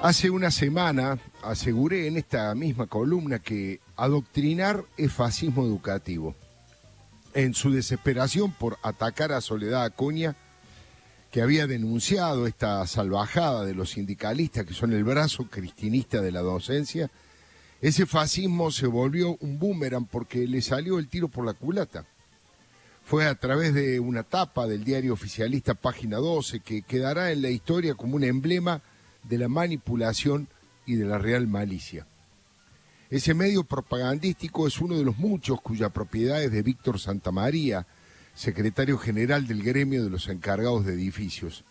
Hace una semana aseguré en esta misma columna que adoctrinar es fascismo educativo. En su desesperación por atacar a Soledad Acuña, que había denunciado esta salvajada de los sindicalistas que son el brazo cristinista de la docencia, ese fascismo se volvió un boomerang porque le salió el tiro por la culata. Fue a través de una tapa del diario oficialista Página 12 que quedará en la historia como un emblema de la manipulación y de la real malicia. Ese medio propagandístico es uno de los muchos cuya propiedad es de Víctor Santamaría, secretario general del gremio de los encargados de edificios.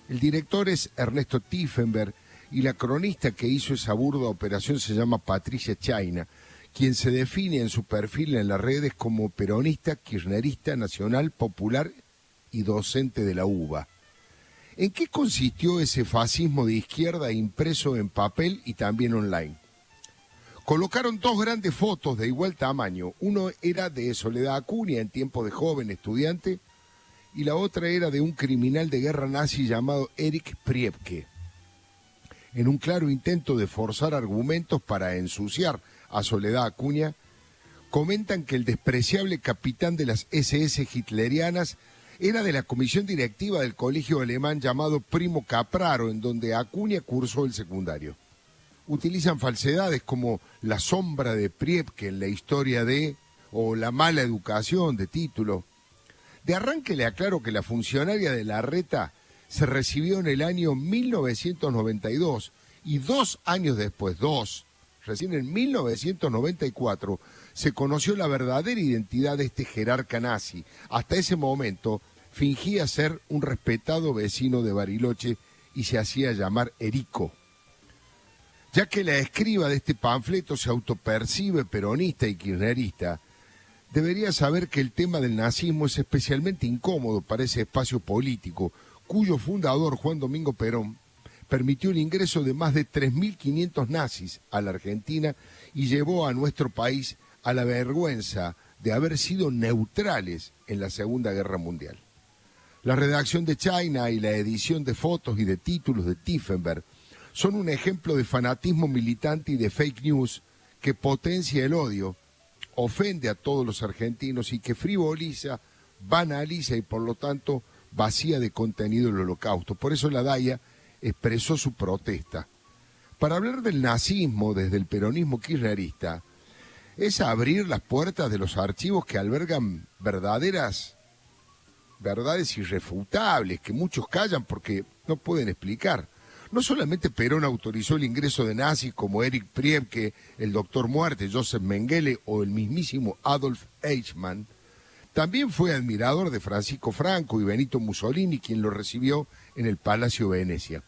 El director es Ernesto Tiefenberg y la cronista que hizo esa burda operación se llama Patricia Chayna, quien se define en su perfil en las redes como peronista, kirchnerista, nacional, popular y docente de la UBA. ¿En qué consistió ese fascismo de izquierda impreso en papel y también online? Colocaron dos grandes fotos de igual tamaño. Uno era de Soledad Acuña en tiempos de joven estudiante y la otra era de un criminal de guerra nazi llamado Erich Priebke. En un claro intento de forzar argumentos para ensuciar a Soledad Acuña, comentan que el despreciable capitán de las SS hitlerianas era de la comisión directiva del colegio alemán llamado Primo Capraro, en donde Acuña cursó el secundario. Utilizan falsedades como la sombra de Priebke en la historia de, o la mala educación de título. De arranque le aclaro que la funcionaria de Larreta se recibió en el año 1992 y 2 años después, recién en 1994, se conoció la verdadera identidad de este jerarca nazi. Hasta ese momento fingía ser un respetado vecino de Bariloche y se hacía llamar Erico. Ya que la escriba de este panfleto se autopercibe peronista y kirchnerista, debería saber que el tema del nazismo es especialmente incómodo para ese espacio político, cuyo fundador, Juan Domingo Perón, permitió el ingreso de más de 3.500 nazis a la Argentina y llevó a nuestro país a la vergüenza de haber sido neutrales en la Segunda Guerra Mundial. La redacción de Chayna y la edición de fotos y de títulos de Tiefenberg son un ejemplo de fanatismo militante y de fake news que potencia el odio, ofende a todos los argentinos y que frivoliza, banaliza y por lo tanto vacía de contenido el Holocausto. Por eso la DAIA expresó su protesta. Para hablar del nazismo desde el peronismo kirchnerista es abrir las puertas de los archivos que albergan verdades irrefutables, que muchos callan porque no pueden explicar. No solamente Perón autorizó el ingreso de nazis como Erich Priebke, el Doctor Muerte, Joseph Mengele o el mismísimo Adolf Eichmann, también fue admirador de Francisco Franco y Benito Mussolini, quien lo recibió en el Palacio Venecia.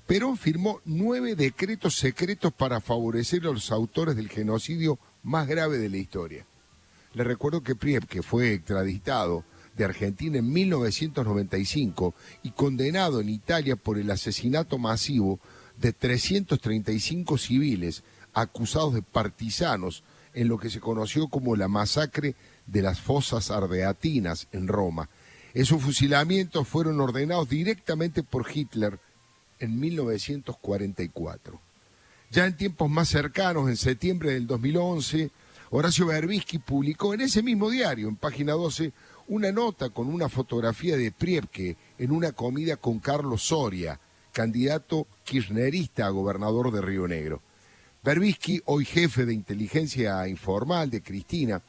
Perón firmó 9 decretos secretos para favorecer a los autores del genocidio más grave de la historia. Les recuerdo que Priebke fue extraditado de Argentina en 1995 y condenado en Italia por el asesinato masivo de 335 civiles acusados de partisanos en lo que se conoció como la masacre de las fosas ardeatinas en Roma. Esos fusilamientos fueron ordenados directamente por Hitler en 1944. Ya en tiempos más cercanos, en septiembre del 2011, Horacio Berbisky publicó en ese mismo diario, en Página 12, una nota con una fotografía de Priebke en una comida con Carlos Soria, candidato kirchnerista a gobernador de Río Negro. Berbisky, hoy jefe de inteligencia informal de Cristina,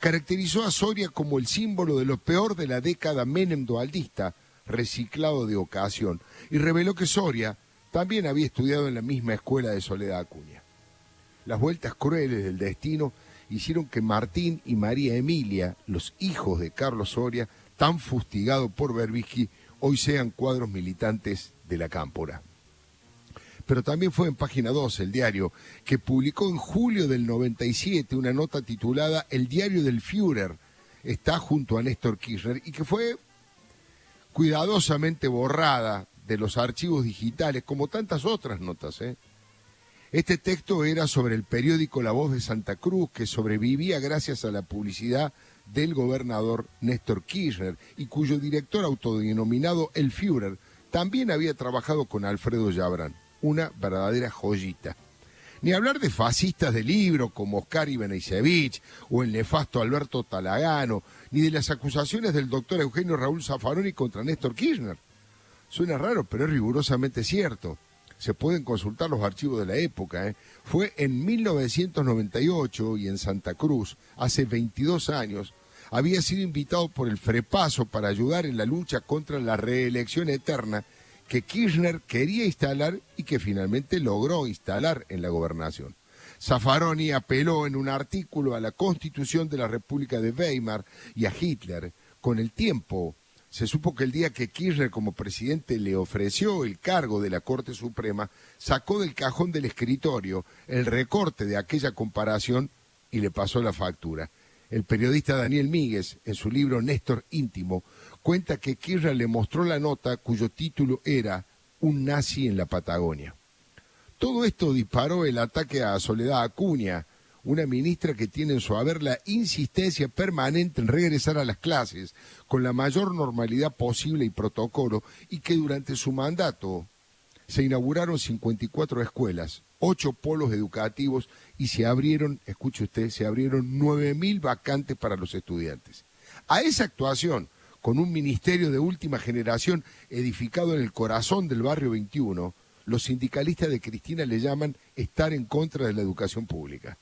caracterizó a Soria como el símbolo de lo peor de la década menem-doaldista, reciclado de ocasión, y reveló que Soria también había estudiado en la misma escuela de Soledad Acuña. Las vueltas crueles del destino hicieron que Martín y María Emilia, los hijos de Carlos Soria, tan fustigado por Berbisky, hoy sean cuadros militantes de la Cámpora. Pero también fue en Página 12, el diario, que publicó en julio del 97 una nota titulada El diario del Führer está junto a Néstor Kirchner y que fue cuidadosamente borrada de los archivos digitales, como tantas otras notas. Este texto era sobre el periódico La Voz de Santa Cruz, que sobrevivía gracias a la publicidad del gobernador Néstor Kirchner y cuyo director autodenominado El Führer también había trabajado con Alfredo Yabrán. una verdadera joyita. Ni hablar de fascistas de libro como Oscar Ibáñez o el nefasto Alberto Talagano, ni de las acusaciones del doctor Eugenio Raúl Zaffaroni contra Néstor Kirchner. Suena raro, pero es rigurosamente cierto. Se pueden consultar los archivos de la época. Fue en 1998 y en Santa Cruz, hace 22 años, había sido invitado por el Frepaso para ayudar en la lucha contra la reelección eterna que Kirchner quería instalar y que finalmente logró instalar en la gobernación. Zaffaroni apeló en un artículo a la Constitución de la República de Weimar y a Hitler. Con el tiempo, se supo que el día que Kirchner como presidente le ofreció el cargo de la Corte Suprema, sacó del cajón del escritorio el recorte de aquella comparación y le pasó la factura. El periodista Daniel Míguez, en su libro Néstor Íntimo, cuenta que Kirchner le mostró la nota cuyo título era Un nazi en la Patagonia. Todo esto disparó el ataque a Soledad Acuña, una ministra que tiene en su haber la insistencia permanente en regresar a las clases con la mayor normalidad posible y protocolo, y que durante su mandato se inauguraron 54 escuelas, 8 polos educativos y se abrieron, escuche usted, se abrieron 9.000 vacantes para los estudiantes. A esa actuación, con un ministerio de última generación edificado en el corazón del barrio 21, los sindicalistas de Cristina le llaman estar en contra de la educación pública.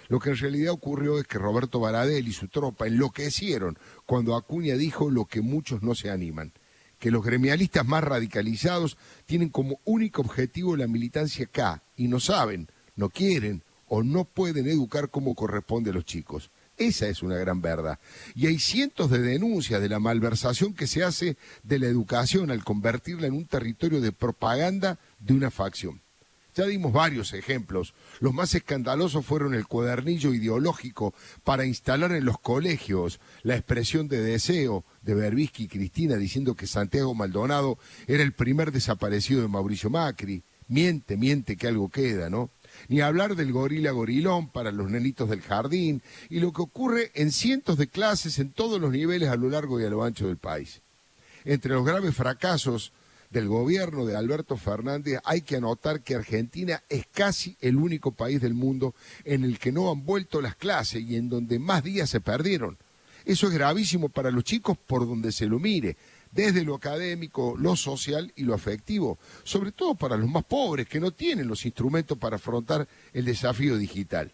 Lo que en realidad ocurrió es que Roberto Baradel y su tropa enloquecieron cuando Acuña dijo lo que muchos no se animan, que los gremialistas más radicalizados tienen como único objetivo la militancia K y no saben, no quieren o no pueden educar como corresponde a los chicos. Esa es una gran verdad. Y hay cientos de denuncias de la malversación que se hace de la educación al convertirla en un territorio de propaganda de una facción. Ya dimos varios ejemplos. Los más escandalosos fueron el cuadernillo ideológico para instalar en los colegios la expresión de deseo de Berbisky y Cristina diciendo que Santiago Maldonado era el primer desaparecido de Mauricio Macri. Miente que algo queda, ¿no? Ni hablar del gorila gorilón para los nenitos del jardín y lo que ocurre en cientos de clases en todos los niveles a lo largo y a lo ancho del país. Entre los graves fracasos del gobierno de Alberto Fernández hay que anotar que Argentina es casi el único país del mundo en el que no han vuelto las clases y en donde más días se perdieron. Eso es gravísimo para los chicos por donde se lo mire, desde lo académico, lo social y lo afectivo, sobre todo para los más pobres que no tienen los instrumentos para afrontar el desafío digital.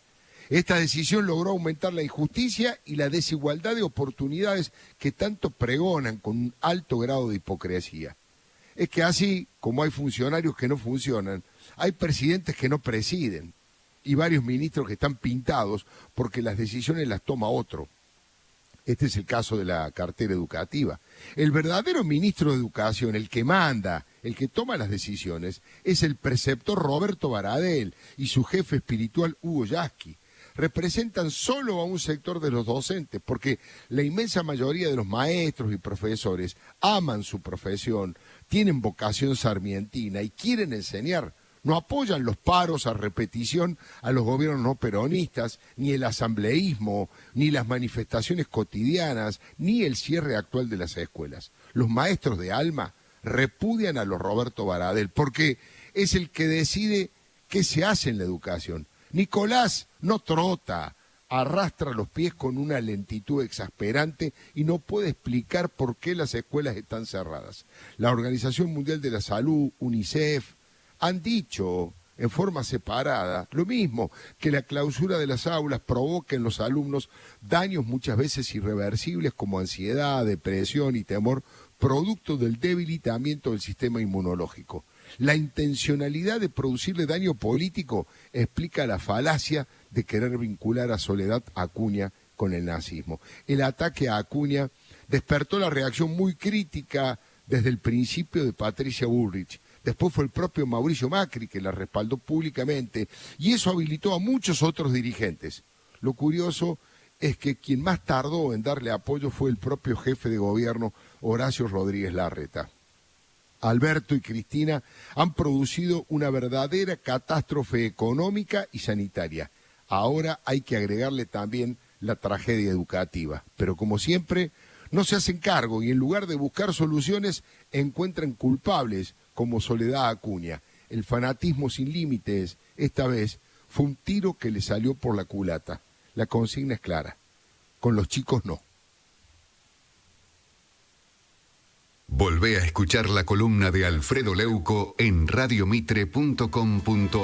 Esta decisión logró aumentar la injusticia y la desigualdad de oportunidades que tanto pregonan con un alto grado de hipocresía. Es que así como hay funcionarios que no funcionan, hay presidentes que no presiden y varios ministros que están pintados porque las decisiones las toma otro. Este es el caso de la cartera educativa. El verdadero ministro de Educación, el que manda, el que toma las decisiones, es el preceptor Roberto Baradel y su jefe espiritual Hugo Yasky. Representan solo a un sector de los docentes, porque la inmensa mayoría de los maestros y profesores aman su profesión, tienen vocación sarmientina y quieren enseñar. No apoyan los paros a repetición a los gobiernos no peronistas, ni el asambleísmo, ni las manifestaciones cotidianas, ni el cierre actual de las escuelas. Los maestros de alma repudian a los Roberto Baradel, porque es el que decide qué se hace en la educación. Nicolás no trota, arrastra los pies con una lentitud exasperante y no puede explicar por qué las escuelas están cerradas. La Organización Mundial de la Salud, UNICEF, han dicho en forma separada lo mismo, que la clausura de las aulas provoca en los alumnos daños muchas veces irreversibles como ansiedad, depresión y temor, producto del debilitamiento del sistema inmunológico. La intencionalidad de producirle daño político explica la falacia de querer vincular a Soledad Acuña con el nazismo. El ataque a Acuña despertó la reacción muy crítica desde el principio de Patricia Bullrich. Después fue el propio Mauricio Macri que la respaldó públicamente y eso habilitó a muchos otros dirigentes. Lo curioso es que quien más tardó en darle apoyo fue el propio jefe de gobierno, Horacio Rodríguez Larreta. Alberto y Cristina han producido una verdadera catástrofe económica y sanitaria. Ahora hay que agregarle también la tragedia educativa. Pero como siempre, no se hacen cargo y en lugar de buscar soluciones, encuentran culpables como Soledad Acuña. el fanatismo sin límites, esta vez, fue un tiro que le salió por la culata. La consigna es clara. Con los chicos no. Volvé a escuchar la columna de Alfredo Leuco en radiomitre.com.ar.